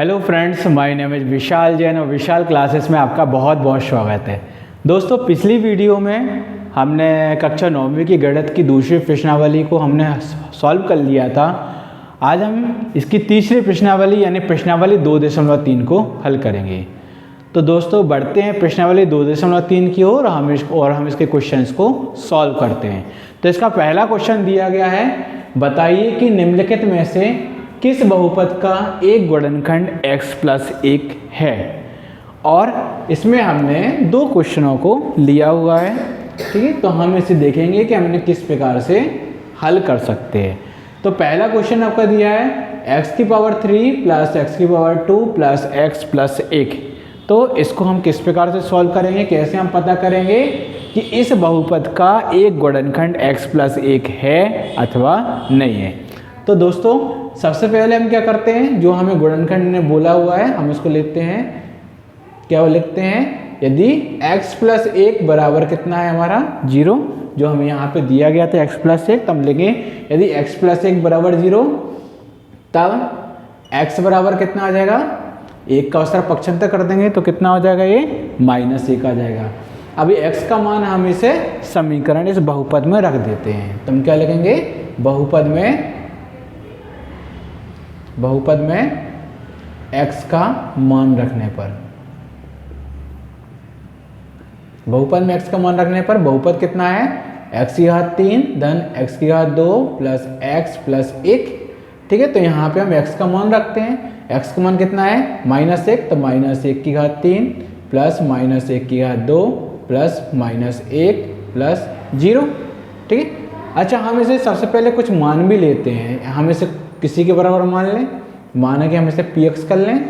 Hello friends, my name is Vishal Jain और Vishal classes में आपका बहुत बहुत स्वागत है। दोस्तों, पिछली वीडियो में हमने कक्षा 9वीं की गणित की दूसरी प्रश्नावली को हमने सॉल्व कर लिया था। आज हम इसकी तीसरी प्रश्नावली यानी प्रश्नावली 2.3 को हल करेंगे। तो दोस्तों, बढ़ते हैं प्रश्नावली 2.3 की ओर और हम इसके क्वेश्चंस को सॉल्व करते हैं। तो इसका पहला क्वेश्चन दिया गया है, बताइए कि निम्नलिखित में से किस बहुपद का एक गुणनखंड x + 1 है। और इसमें हमने दो क्वेश्चनों को लिया हुआ है, ठीक है। तो हम इसे देखेंगे कि हमने किस प्रकार से हल कर सकते हैं। तो पहला क्वेश्चन आपका दिया है x³ + x² + x + 1। तो इसको हम किस प्रकार से सॉल्व करेंगे, कैसे हम पता करेंगे कि इस बहुपद का एक गुणनखंड x + 1 है अथवा नहीं है। तो दोस्तों, सबसे पहले हम क्या करते हैं, जो हमें गुणनखंड ने बोला हुआ है हम इसको लिखते हैं। क्या वो लिखते हैं, यदि x + 1 बराबर कितना है हमारा 0, जो हमें यहाँ पे दिया गया था x + 1, तब लिखें यदि x + 1 बराबर 0, तब x बराबर कितना आ जाएगा, 1 का उसका पक्षांतर कर देंगे तो कितना हो जाएगा, ये -1 आ जाएगा। अभी x का मान हम इसे समीकरण इस बहुपद में रख देते हैं। तो हम क्या लिखेंगे, बहुपद में x का मान रखने पर, बहुपद में x का मान रखने पर बहुपद कितना है, x³ धन x² प्लस x + 1, ठीक है। तो यहाँ पे हम x का मान रखते हैं। x का मान कितना है, -1, तो -1³ प्लस -1² प्लस -1 प्लस 0, ठीक है। अच्छा, हम इसे सबसे पहले कुछ मान भी लेते हैं। हम इसे किसी के बराबर मान लें, माना कि हम इसे px कर लें,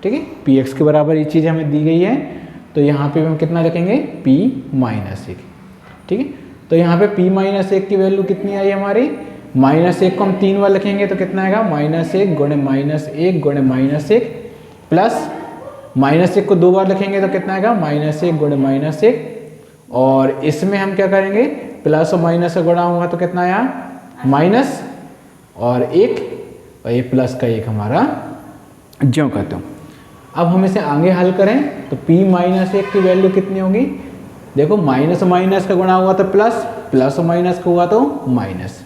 ठीक है। px के बराबर ये चीज़ हमें दी गई है, तो यहाँ पे हम कितना लिखेंगे, p-1, ठीक है। तो यहाँ पे p-1 की वैल्यू कितनी आई हमारी, -1 को हम 3 बार लिखेंगे तो कितना आएगा, -1 गुणे -1 गुणे -1 प्लस -1 को 2 बार लिखेंगे तो कितना आएगा, -1 गुणे -1, और इसमें हम क्या करेंगे, प्लस और माइनस का गुणा होगा तो कितना आया, माइनस और 1, और ये प्लस का 1 हमारा ज्यों कहते हो। अब हम इसे आगे हल करें तो p-1 की वैल्यू कितनी होगी, देखो माइनस का गुणा हुआ तो प्लस, प्लस और माइनस का हुआ तो माइनस,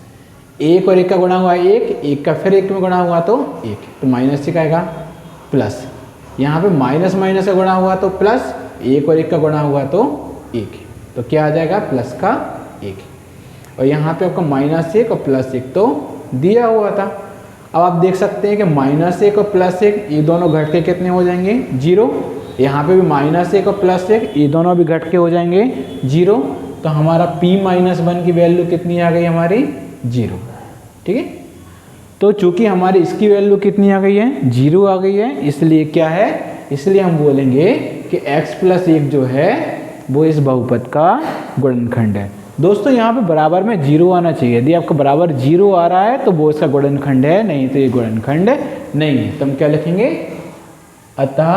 1 और 1 का गुणा हुआ 1, 1 का फिर 1 में गुणा हुआ तो 1, तो -6 आएगा प्लस, यहाँ पे माइनस का गुणा हुआ तो प्लस, 1 और 1 का गुणा हुआ तो 1, तो क्या आ जाएगा, प्लस का 1, और यहाँ पे आपका -1 और +1 तो दिया हुआ था। अब आप देख सकते हैं कि -1 और +1 ये दोनों घट के कितने हो जाएंगे, 0। यहाँ पे भी -1 और +1 ये दोनों भी घट के हो जाएंगे 0। तो हमारा p-1 की वैल्यू कितनी आ गई हमारी, 0, ठीक है। तो चूंकि हमारी इसकी वैल्यू कितनी आ गई है, 0 आ गई है, इसलिए क्या है, इसलिए हम बोलेंगे कि x + 1 जो है वो इस बहुपद का गुणनखंड है। दोस्तों, यहाँ पे बराबर में 0 आना चाहिए। यदि आपका बराबर 0 आ रहा है तो वो इसका गुणनखंड है, नहीं तो ये गुणनखंड नहीं है। तो हम क्या लिखेंगे, अतः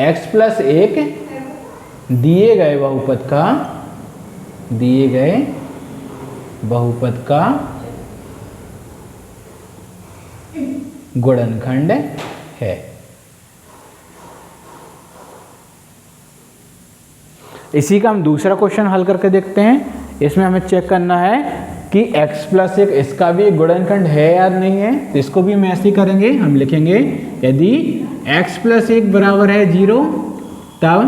x + 1 दिए गए बहुपद का गुणनखंड है। इसी का हम दूसरा क्वेश्चन हल करके देखते हैं। इसमें हमें चेक करना है कि x + 1 इसका भी एक गुणनखंड है या नहीं है। तो इसको भी हम ऐसे ही करेंगे, हम लिखेंगे यदि x + 1 बराबर है 0, तब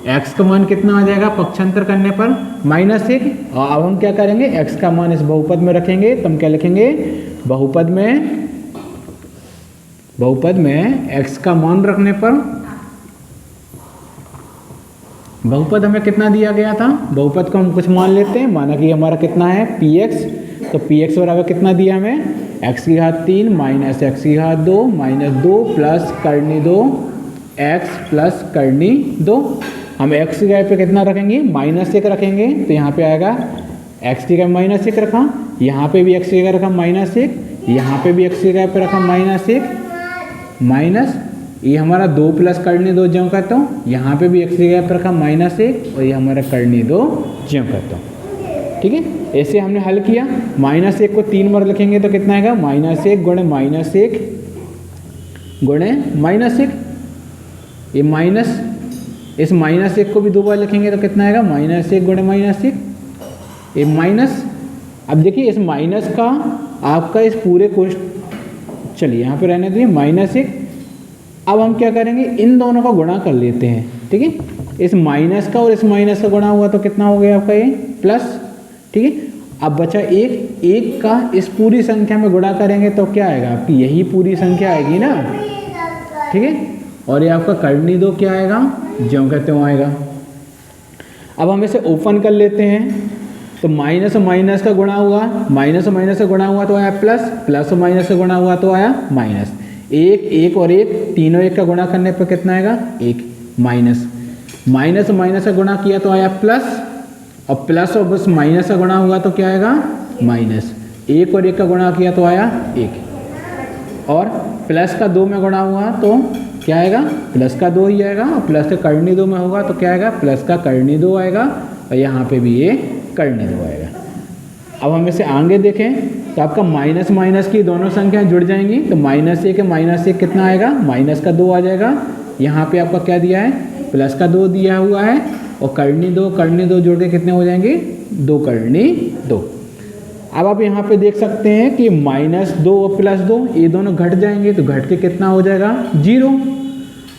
x का मान कितना आ जाएगा, पक्षांतर करने पर -1, और अब हम क्या करेंगे, x का मान इस बहुपद में रखेंगे। तो हम क्या लिखेंगे, बहुपद में x का मान रखने पर, बहुपद हमें कितना दिया गया था, बहुपद को हम कुछ मान लेते हैं, माना कि हमारा कितना है px, तो px बराबर कितना दिया हमें, x³ - x² - 2 plus Karni 2 x plus Karni 2। हम x की जगह पे कितना रखेंगे, -1 रखेंगे, तो यहाँ पे आएगा x की जगह -1 रखा, यहाँ पे भी x की जगह रखा -1, यहाँ पे भी x की जगह पे रखा -1 माइनस, ये हमारा 2 प्लस कर्णी 2 ज्यों करता हूँ, यहाँ पे भी x की जगह पर रखा -1, और ये हमारा कर्णी 2 ज्यों करता हूँ, ठीक है। ऐसे हमने हल किया। -1 को 3 बार लिखेंगे तो कितना आएगा, -1 गुणे -1 गुणे -1, ये माइनस, इस -1 को भी 2 बार लिखेंगे तो कितना आएगा, -1 गुणे -1, ये माइनस। अब देखिए इस माइनस का आपका इस पूरे को, चलिए यहाँ पे रहने दीजिए -1। अब हम क्या करेंगे, इन दोनों का गुणा कर लेते हैं, ठीक है। इस माइनस का और इस माइनस का गुणा हुआ तो कितना हो गया आपका ये प्लस, ठीक है। अब बचा 1 का इस पूरी संख्या में गुणा करेंगे तो क्या आएगा, आपकी यही पूरी संख्या आएगी ना, ठीक है। और ये आपका करनी 2 क्या आएगा, ज्यों कहते हो आएगा। अब हम इसे ओपन कर लेते हैं, तो माइनस और माइनस का गुणा हुआ, माइनस और माइनस का गुणा हुआ तो आया प्लस, प्लस और माइनस का गुणा हुआ तो आया माइनस। 1 और 1, तीनों 1 का गुणा करने पर कितना आएगा, 1, माइनस, माइनस और माइनस का गुणा किया तो आया प्लस, और प्लस और बस माइनस का गुणा हुआ तो क्या आएगा, माइनस। 1 और 1 का गुणा किया तो आया 1, और प्लस का 2 में गुणा हुआ तो क्या आएगा, प्लस का 2 ही आएगा, और प्लस का करनी 2 में होगा तो क्या आएगा, प्लस का करनी 2 आएगा, और यहाँ पे भी ये करनी 2 आएगा। अब हम इसे आगे देखें तो आपका माइनस माइनस की दोनों संख्याएं जुड़ जाएंगी, तो -1 है -1 कितना आएगा, माइनस का 2 आ जाएगा। यहाँ पे आपका क्या दिया है, प्लस का 2 दिया हुआ है, और करनी 2 जोड़ के कितने हो जाएंगे, 2 करनी 2। अब आप यहाँ पे देख सकते हैं कि -2 और +2 ये दोनों घट जाएंगे, तो घट के कितना हो जाएगा, 0।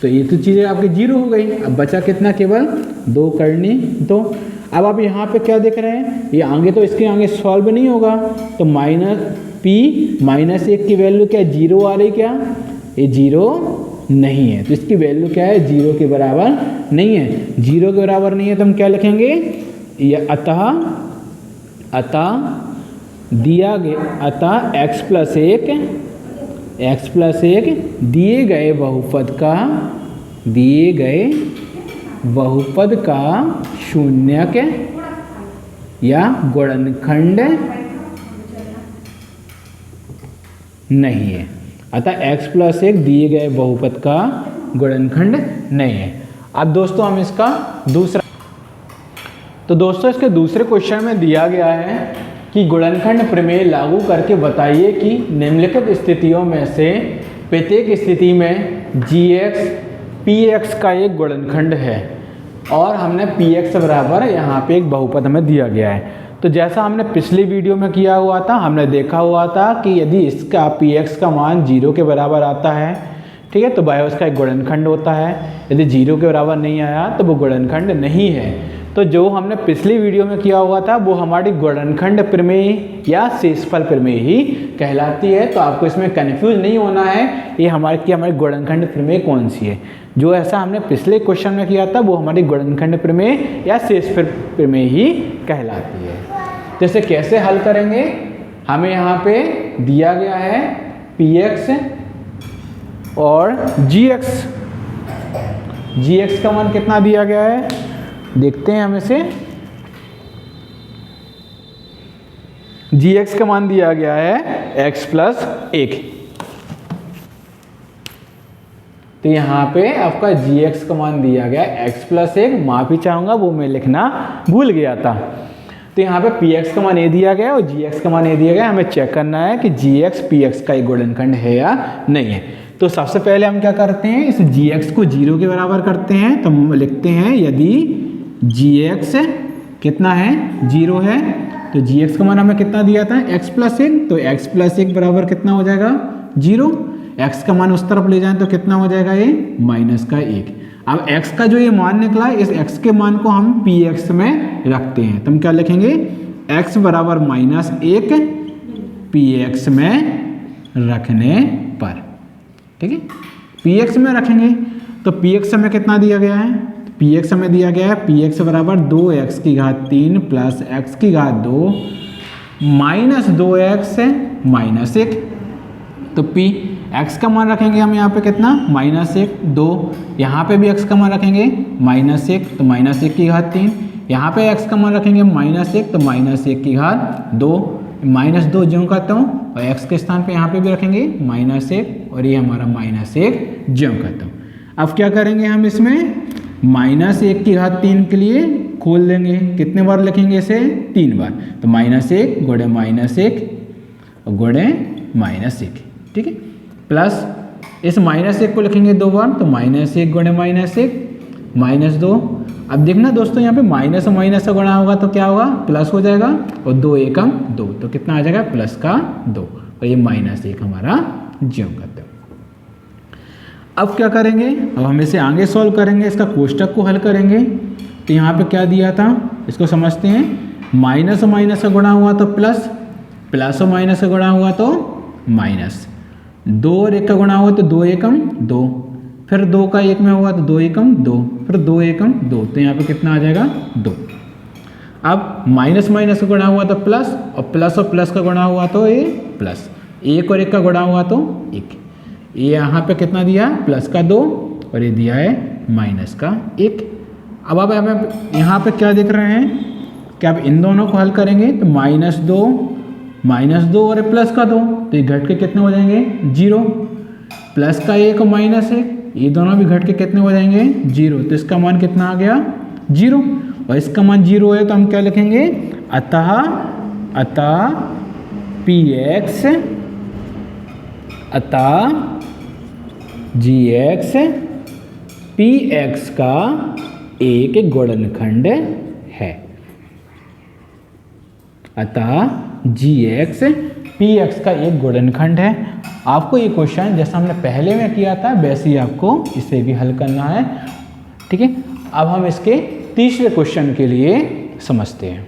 तो ये तो चीज़ें आपकी 0 हो गई। अब बचा कितना, केवल 2 करनी 2। अब आप यहाँ पे क्या देख रहे हैं, ये आगे तो इसके आगे सॉल्व नहीं होगा, तो -1 की वैल्यू क्या, 0 आ रही, क्या ये 0 नहीं है, तो इसकी वैल्यू क्या है, 0 के बराबर नहीं है। 0 के बराबर नहीं है तो हम क्या लिखेंगे, ये अतः दिया गया, अतः x + 1 दिए गए बहुपद का शून्यक या गुणनखंड नहीं है। अतः x + 1 दिए गए बहुपद का गुणनखंड नहीं है। अब दोस्तों हम इसका दूसरा, तो दोस्तों इसके दूसरे क्वेश्चन में दिया गया है कि गुणनखंड प्रमेय लागू करके बताइए कि निम्नलिखित स्थितियों में से प्रत्येक स्थिति में gx px का एक गुणनखंड है, और हमने px बराबर यहाँ पे एक बहुपद हमें दिया गया है। तो जैसा हमने पिछली वीडियो में किया हुआ था, हमने देखा हुआ था कि यदि इसका px का मान 0 के बराबर आता है, ठीक है, तो वह उसका एक गुणनखंड होता है। यदि 0 के बराबर नहीं आया तो वो गुणनखंड नहीं है। तो जो हमने पिछली वीडियो में किया हुआ था वो हमारी गुणनखंड प्रमेय या शेषफल प्रमेय ही कहलाती है। तो आपको इसमें कंफ्यूज नहीं होना है ये हमारी गुणनखंड प्रमेय कौन सी है। जो ऐसा हमने पिछले क्वेश्चन में किया था वो हमारी गुणनखंड प्रमेय या शेषफल प्रमेय ही कहलाती है। जैसे कैसे हल करेंगे, हमें यहाँ पे दिया गया है px और gx का मान कितना दिया गया है, देखते हैं हम इसे। gx का मान दिया गया है x + 1। तो यहाँ पे आपका gx का मान दिया गया है x + 1। माफी चाहूँगा वो मैं लिखना भूल गया था। तो यहाँ पे px का मान ये दिया गया है और gx का मान ये दिया गया है। हमें चेक करना है कि gx px का एक गुणनखंड है या नहीं है। तो सबसे पहले हम क्या करते हैं, इस gx को 0 के बराबर करते हैं। तो हम लिखते हैं यदि gx कितना है, 0 है, तो gx का मान हमें कितना दिया था, x + 1। तो x + 1 बराबर कितना हो जाएगा, 0। x का मान उस तरफ ले जाएं तो कितना हो जाएगा, ये -1। अब x का जो ये मान निकला है, इस x के मान को हम px में रखते हैं। तो हम क्या लिखेंगे, x बराबर -1 px में रखने पर, ठीक है, px में रखेंगे। तो px हमें कितना दिया गया है, px हमें दिया गया है px बराबर 2x की घात 3 + x की घात 2 -2x -1। तो x का मान रखेंगे हम यहाँ पे कितना, -1, 2। यहाँ पे भी x का मान रखेंगे -1, तो -1 की घात 3। यहाँ पे x का मान रखेंगे -1, तो -1 की घात 2। -2 ज्यों करता हूँ और x के स्थान पे यहाँ पे भी रखेंगे -1, और ये हमारा -1 ज्यों करता हूँ। अब क्या करेंगे हम इसमें, -1 की घात 3 के लिए खोल देंगे। कितने बार लिखेंगे इसे, 3 बार। तो -1 गुणे -1 और गुणे -1, ठीक है, प्लस इस -1 को लिखेंगे 2 बार, तो -1 गुणे -1 -2। अब देखना दोस्तों यहाँ पे माइनस और माइनस का गुणा होगा तो क्या होगा, प्लस हो जाएगा, और 2 एकम 2, तो कितना आ जाएगा प्लस का 2, और ये -1 हमारा ज्यों करते हो। अब क्या करेंगे, अब हम इसे आगे सॉल्व करेंगे, इसका कोष्टक को हल करेंगे। तो यहाँ पे क्या दिया था इसको समझते हैं, माइनस और माइनस का गुणा हुआ तो प्लस, प्लस और माइनस का गुणा हुआ तो माइनस, 2 और 1 का गुणा हुआ तो 2 एकम 2, फिर 2 का 1 में हुआ तो 2 एकम 2, फिर 2 एकम 2, तो यहाँ पे कितना आ जाएगा 2। अब माइनस माइनस का गुणा हुआ तो प्लस, और प्लस का गुणा हुआ तो ये प्लस, 1 और 1 का गुणा हुआ तो 1, ये यहाँ पे कितना दिया प्लस का 2, और ये दिया है माइनस का 1। अब हमें यहाँ पे क्या देख रहे हैं कि अब इन दोनों को हल करेंगे तो -2 और प्लस का 2, तो ये घट के कितने हो जाएंगे 0, प्लस का 1 और -1 ये दोनों भी घट के कितने हो जाएंगे 0, तो इसका मान कितना आ गया 0, और इसका मान 0 है तो हम क्या लिखेंगे, अतः gx px का एक गुणनखंड है। अतः gx px का एक गुणनखंड है। आपको ये क्वेश्चन जैसा हमने पहले में किया था वैसे ही आपको इसे भी हल करना है, ठीक है। अब हम इसके तीसरे क्वेश्चन के लिए समझते हैं।